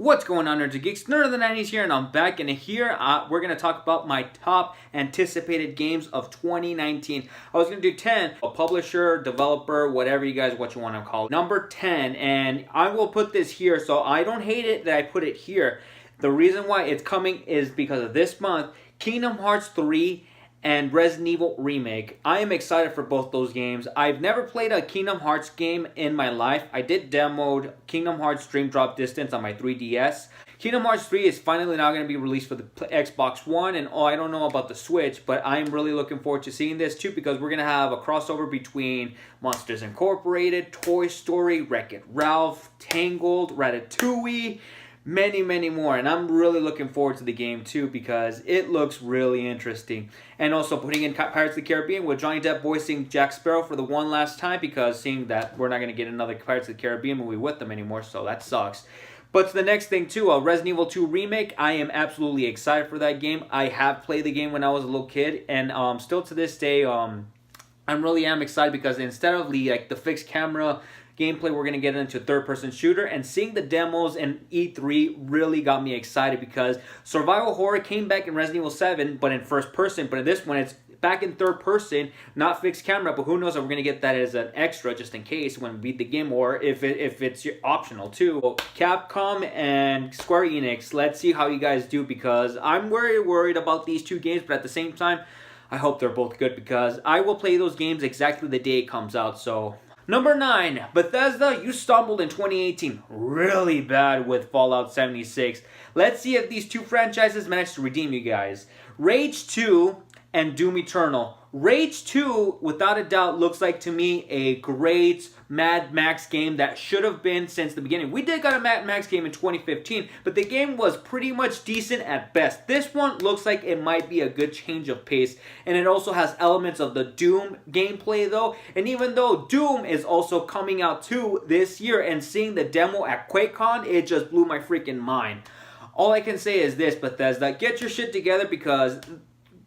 What's going on, nerds and geeks? Nerd of the 90s here, and I'm back. And here we're going to talk about my top anticipated games of 2019. I was going to do 10, a publisher, developer, whatever you guys, what you want to call it. Number 10, and I will put this here, so I don't hate it that I put it here. The reason why it's coming is because of this month, Kingdom Hearts 3 and Resident Evil Remake. I am excited for both those games. I've never played a Kingdom Hearts game in my life. I did demoed Kingdom Hearts Dream Drop Distance on my 3DS. Kingdom Hearts 3 is finally now going to be released for the Xbox One, and I don't know about the Switch, but I'm really looking forward to seeing this too, because we're going to have a crossover between Monsters Incorporated, Toy Story, Wreck-It Ralph, Tangled, Ratatouille, many more, and I'm really looking forward to the game too because it looks really interesting. And also putting in Pirates of the Caribbean with Johnny Depp voicing Jack Sparrow for the one last time, because seeing that we're not going to get another Pirates of the Caribbean movie with them anymore, so that sucks. But the next thing too, Resident Evil 2 Remake, I am absolutely excited for that game. I have played the game when I was a little kid, and still to this day, I really am excited because instead of the fixed camera gameplay, we're going to get into a third-person shooter, and seeing the demos in E3 really got me excited because survival horror came back in Resident Evil 7, but in first person, but in this one it's back in third person, not fixed camera, but who knows if we're going to get that as an extra just in case when we beat the game, or if it's optional too. Capcom and Square Enix, let's see how you guys do, because I'm very worried about these two games, but at the same time, I hope they're both good because I will play those games exactly the day it comes out, so... Number 9, Bethesda, you stumbled in 2018 really bad with Fallout 76. Let's see if these two franchises manage to redeem you guys. Rage 2 and Doom Eternal. Rage 2, without a doubt, looks like to me a great Mad Max game that should have been since the beginning. We did got a Mad Max game in 2015, but the game was pretty much decent at best. This one looks like it might be a good change of pace, and it also has elements of the Doom gameplay though. And even though Doom is also coming out too this year, and seeing the demo at QuakeCon, it just blew my freaking mind. All I can say is this, Bethesda, get your shit together, because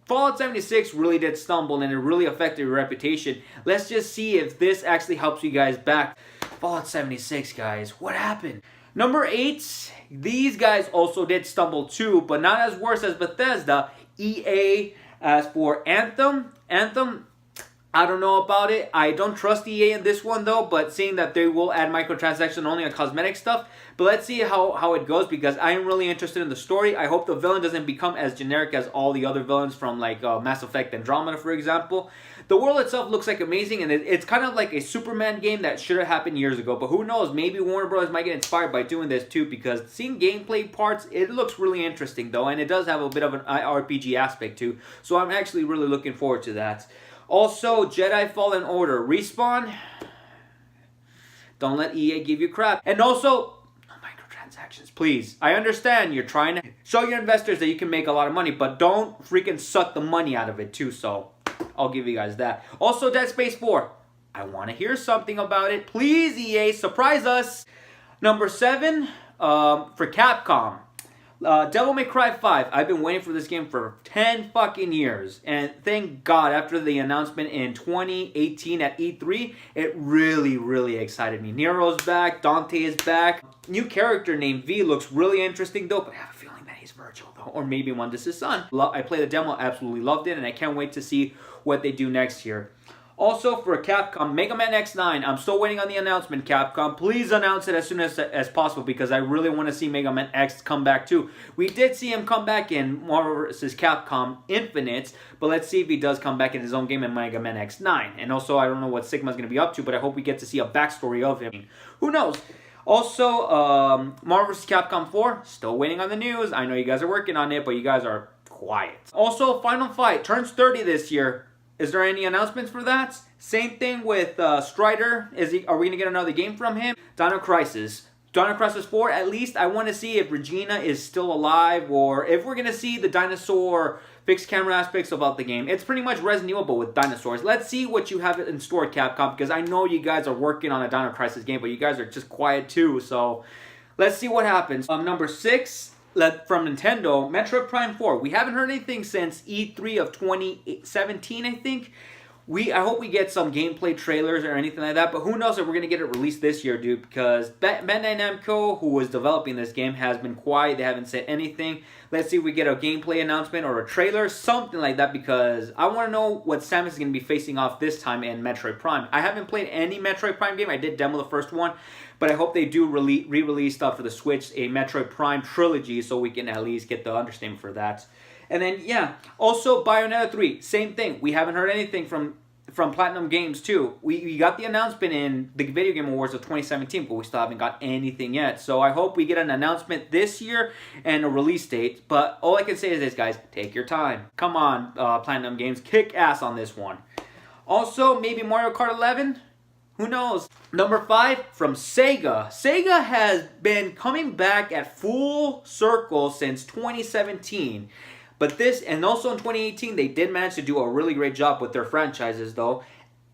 Fallout 76 really did stumble and it really affected your reputation. Let's just see if this actually helps you guys back. Fallout 76, guys, what happened? Number 8, these guys also did stumble too, but not as worse as Bethesda. EA, as for Anthem, I don't know about it. I don't trust EA in this one though, but seeing that they will add microtransaction only on cosmetic stuff. But let's see how it goes, because I am really interested in the story. I hope the villain doesn't become as generic as all the other villains from Mass Effect Andromeda, for example. The world itself looks like amazing, and it's kind of like a Superman game that should have happened years ago. But who knows, maybe Warner Bros. Might get inspired by doing this too, because seeing gameplay parts, it looks really interesting though, and it does have a bit of an RPG aspect too. So I'm actually really looking forward to that. Also, Jedi Fallen Order. Respawn, don't let EA give you crap. And also, no microtransactions, please. I understand you're trying to show your investors that you can make a lot of money, but don't freaking suck the money out of it too, so I'll give you guys that. Also, Dead Space 4. I want to hear something about it. Please, EA, surprise us. Number 7, for Capcom. Devil May Cry 5. I've been waiting for this game for 10 fucking years. And thank God, after the announcement in 2018 at E3, it really excited me. Nero's back. Dante is back. New character named V looks really interesting though, but I have a feeling that he's Virgil though. Or maybe Mundus' son. I played the demo, absolutely loved it, and I can't wait to see what they do next year. Also, for Capcom, Mega Man X9. I'm still waiting on the announcement, Capcom. Please announce it as soon as possible, because I really want to see Mega Man X come back too. We did see him come back in Marvel vs. Capcom Infinite, but let's see if he does come back in his own game in Mega Man X9. And also, I don't know what Sigma's going to be up to, but I hope we get to see a backstory of him. Who knows? Also, Marvel vs. Capcom 4, still waiting on the news. I know you guys are working on it, but you guys are quiet. Also, Final Fight turns 30 this year. Is there any announcements for that? Same thing with Strider. Are we going to get another game from him? Dino Crisis. Dino Crisis 4, at least I want to see if Regina is still alive, or if we're going to see the dinosaur fixed camera aspects about the game. It's pretty much Resident Evil, but with dinosaurs. Let's see what you have in store, Capcom, because I know you guys are working on a Dino Crisis game, but you guys are just quiet too, so let's see what happens. Number 6, from Nintendo, Metroid Prime 4. We haven't heard anything since E3 of 2017, I think. I hope we get some gameplay trailers or anything like that, but who knows if we're going to get it released this year, dude, because Bandai Namco, who was developing this game, has been quiet. They haven't said anything. Let's see if we get a gameplay announcement or a trailer, something like that, because I want to know what Samus is going to be facing off this time in Metroid Prime. I haven't played any Metroid Prime game. I did demo the first one, but I hope they do re-release stuff for the Switch, a Metroid Prime trilogy, so we can at least get the understanding for that. And then, yeah, also Bayonetta 3, same thing. We haven't heard anything from Platinum Games too. We got the announcement in the Video Game Awards of 2017, but we still haven't got anything yet. So I hope we get an announcement this year and a release date. But all I can say is this, guys, take your time. Come on, Platinum Games, kick ass on this one. Also, maybe Mario Kart 11? Who knows? Number 5, from Sega. Sega has been coming back at full circle since 2017. But this, and also in 2018, they did manage to do a really great job with their franchises, though.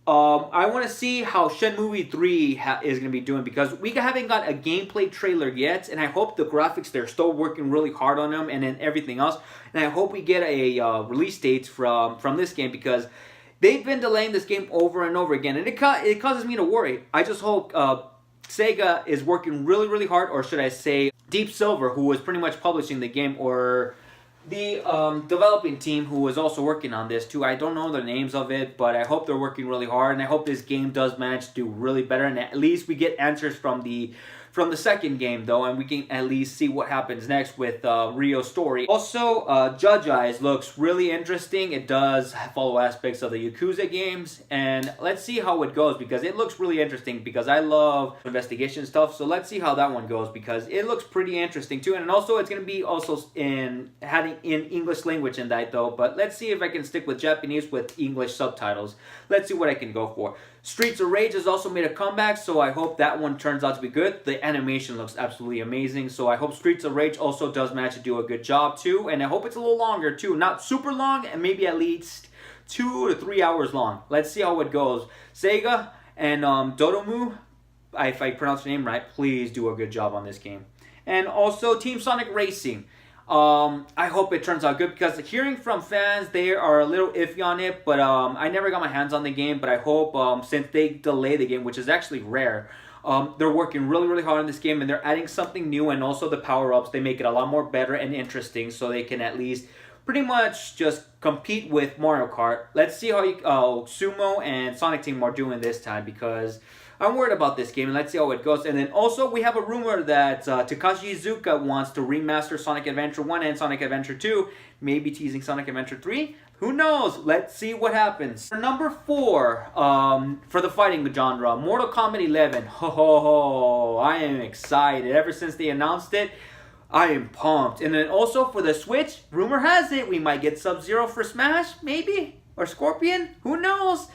I want to see how Shenmue 3 is going to be doing, because we haven't got a gameplay trailer yet, and I hope the graphics, they're still working really hard on them, and then everything else. And I hope we get a release date from this game, because they've been delaying this game over and over again, and it causes me to worry. I just hope Sega is working really, really hard, or should I say Deep Silver, who was pretty much publishing the game, or the developing team who was also working on this too. I don't know the names of it, but I hope they're working really hard, and I hope this game does manage to do really better, and at least we get answers from the second game, though, and we can at least see what happens next with Rio's story. Also, Judge Eyes looks really interesting. It does follow aspects of the Yakuza games, and let's see how it goes, because it looks really interesting, because I love investigation stuff. So let's see how that one goes, because it looks pretty interesting too. And also, it's going to be also in English language in that, though, but let's see if I can stick with Japanese with English subtitles. Let's see what I can go for. Streets of Rage has also made a comeback, so I hope that one turns out to be good. The animation looks absolutely amazing, so I hope Streets of Rage also does manage to do a good job too, and I hope it's a little longer too. Not super long, and maybe at least 2 to 3 hours long. Let's see how it goes. Sega and Dodomu, if I pronounce your name right, please do a good job on this game. And also Team Sonic Racing. I hope it turns out good, because hearing from fans, they are a little iffy on it, but I never got my hands on the game, but I hope since they delay the game, which is actually rare, they're working really, really hard on this game, and they're adding something new, and also the power-ups, they make it a lot more better and interesting, so they can at least pretty much just compete with Mario Kart. Let's see how Sumo and Sonic Team are doing this time, because I'm worried about this game, and let's see how it goes. And then also, we have a rumor that Takashi Iizuka wants to remaster Sonic Adventure 1 and Sonic Adventure 2, maybe teasing Sonic Adventure 3. Who knows? Let's see what happens. For number 4, for the fighting genre, Mortal Kombat 11. Ho ho ho! I am excited. Ever since they announced it, I am pumped. And then also for the Switch, rumor has it we might get Sub-Zero for Smash, maybe? Or Scorpion? Who knows?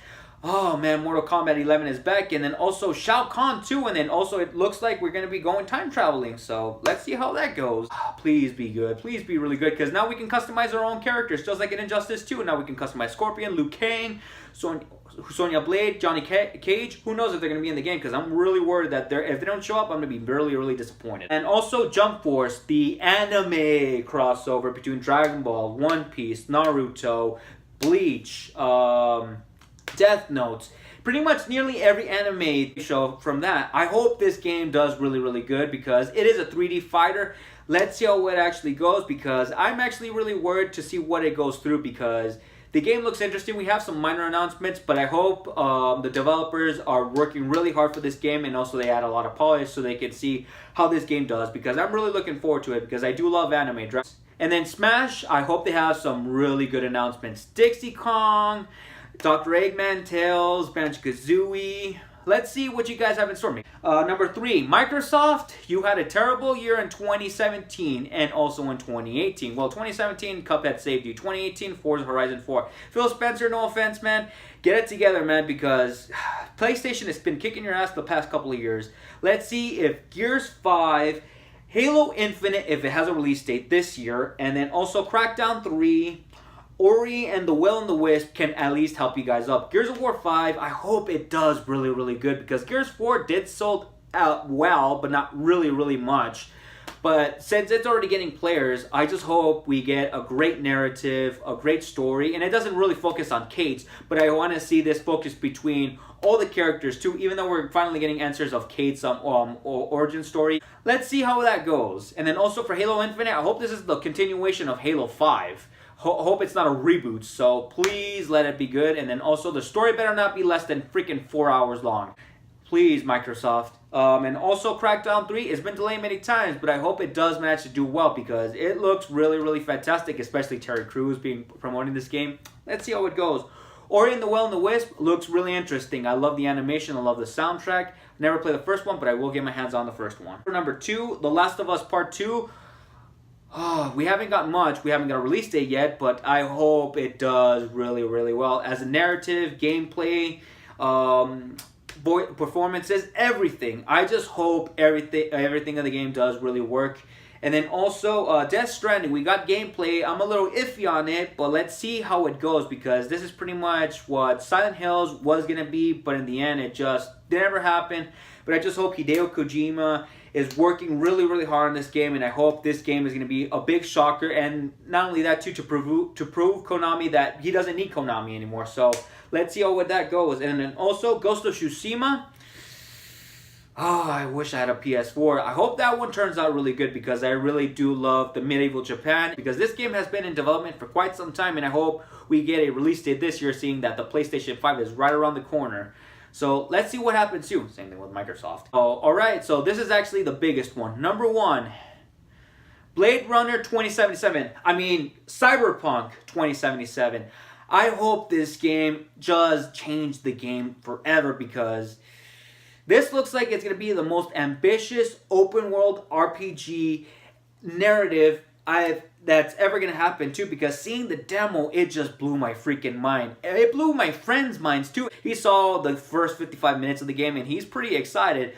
Oh man, Mortal Kombat 11 is back, and then also Shao Kahn too, and then also it looks like we're going to be going time traveling, so let's see how that goes. Please be good, please be really good, because now we can customize our own characters, just like in Injustice 2. Now we can customize Scorpion, Liu Kang, Sonya Blade, Johnny Cage. Who knows if they're going to be in the game, because I'm really worried that if they don't show up, I'm going to be really, really disappointed. And also Jump Force, the anime crossover between Dragon Ball, One Piece, Naruto, Bleach, Death Note, pretty much nearly every anime show from that. I hope this game does really, really good, because it is a 3D fighter. Let's see how it actually goes, because I'm actually really worried to see what it goes through, because the game looks interesting. We have some minor announcements, but I hope the developers are working really hard for this game, and also they add a lot of polish so they can see how this game does, because I'm really looking forward to it, because I do love anime. And then Smash, I hope they have some really good announcements. Dixie Kong, Dr. Eggman, Tails, Banjo-Kazooie. Let's see what you guys have in store for me. Number 3, Microsoft, you had a terrible year in 2017 and also in 2018. Well, 2017, Cuphead saved you. 2018, Forza Horizon 4. Phil Spencer, no offense, man. Get it together, man, because PlayStation has been kicking your ass the past couple of years. Let's see if Gears 5, Halo Infinite, if it has a release date this year, and then also Crackdown 3, Ori and the Will and the Wisp can at least help you guys up. Gears of War 5, I hope it does really, really good, because Gears 4 did sold out well, but not really, really much. But since it's already getting players, I just hope we get a great narrative, a great story, and it doesn't really focus on Kate's, but I want to see this focus between all the characters too, even though we're finally getting answers of Kate's origin story. Let's see how that goes. And then also for Halo Infinite, I hope this is the continuation of Halo 5. Hope it's not a reboot, so please let it be good. And then also the story better not be less than freaking 4 hours long. Please, Microsoft. And also Crackdown 3, it's been delayed many times, but I hope it does manage to do well because it looks really, really fantastic, especially Terry Crews promoting this game. Let's see how it goes. Ori and the Will and the Wisp looks really interesting. I love the animation, I love the soundtrack. Never played the first one, but I will get my hands on the first one. For number 2, The Last of Us Part 2. We haven't got much. We haven't got a release date yet, but I hope it does really, really well. As a narrative, gameplay, performances, everything. I just hope everything in the game does really work. And then also, Death Stranding, we got gameplay. I'm a little iffy on it, but let's see how it goes because this is pretty much what Silent Hills was going to be, but in the end, it just never happened. But I just hope Hideo Kojima is working really, really hard on this game, and I hope this game is going to be a big shocker. And not only that, too, to prove Konami that he doesn't need Konami anymore. So let's see how that goes. And then also, Ghost of Tsushima. Oh, I wish I had a PS4. I hope that one turns out really good because I really do love the medieval Japan. Because this game has been in development for quite some time, and I hope we get a release date this year, seeing that the PlayStation 5 is right around the corner. So let's see what happens soon. Same thing with Microsoft. Oh, alright, so this is actually the biggest one. Number 1, Blade Runner 2077. I mean, Cyberpunk 2077. I hope this game does change the game forever because this looks like it's going to be the most ambitious open world RPG narrative that's ever going to happen too, because seeing the demo, it just blew my freaking mind. It blew my friend's minds too. He saw the first 55 minutes of the game and he's pretty excited.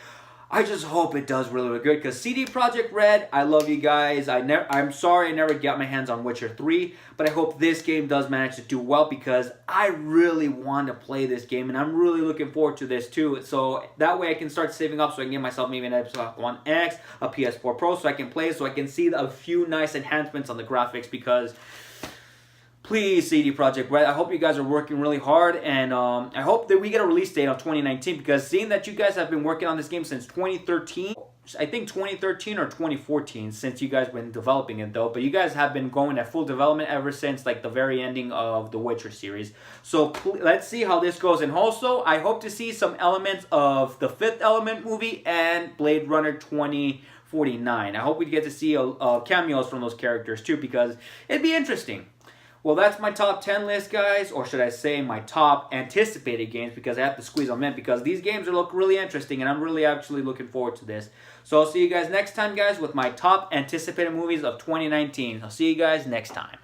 I just hope it does really, really good because CD Projekt Red, I love you guys. I'm sorry I never got my hands on Witcher 3, but I hope this game does manage to do well because I really want to play this game and I'm really looking forward to this too. So that way I can start saving up so I can get myself maybe an Xbox One X, a PS4 Pro so I can play, so I can see a few nice enhancements on the graphics because please, CD Projekt Red, I hope you guys are working really hard, and I hope that we get a release date of 2019, because seeing that you guys have been working on this game since 2013, I think 2013 or 2014, since you guys have been developing it though, but you guys have been going at full development ever since like the very ending of the Witcher series. So let's see how this goes, and also I hope to see some elements of the Fifth Element movie and Blade Runner 2049. I hope we get to see cameos from those characters too, because it'd be interesting. Well, that's my top 10 list, guys, or should I say my top anticipated games, because I have to squeeze them in, because these games look really interesting, and I'm really actually looking forward to this. So I'll see you guys next time, guys, with my top anticipated movies of 2019. I'll see you guys next time.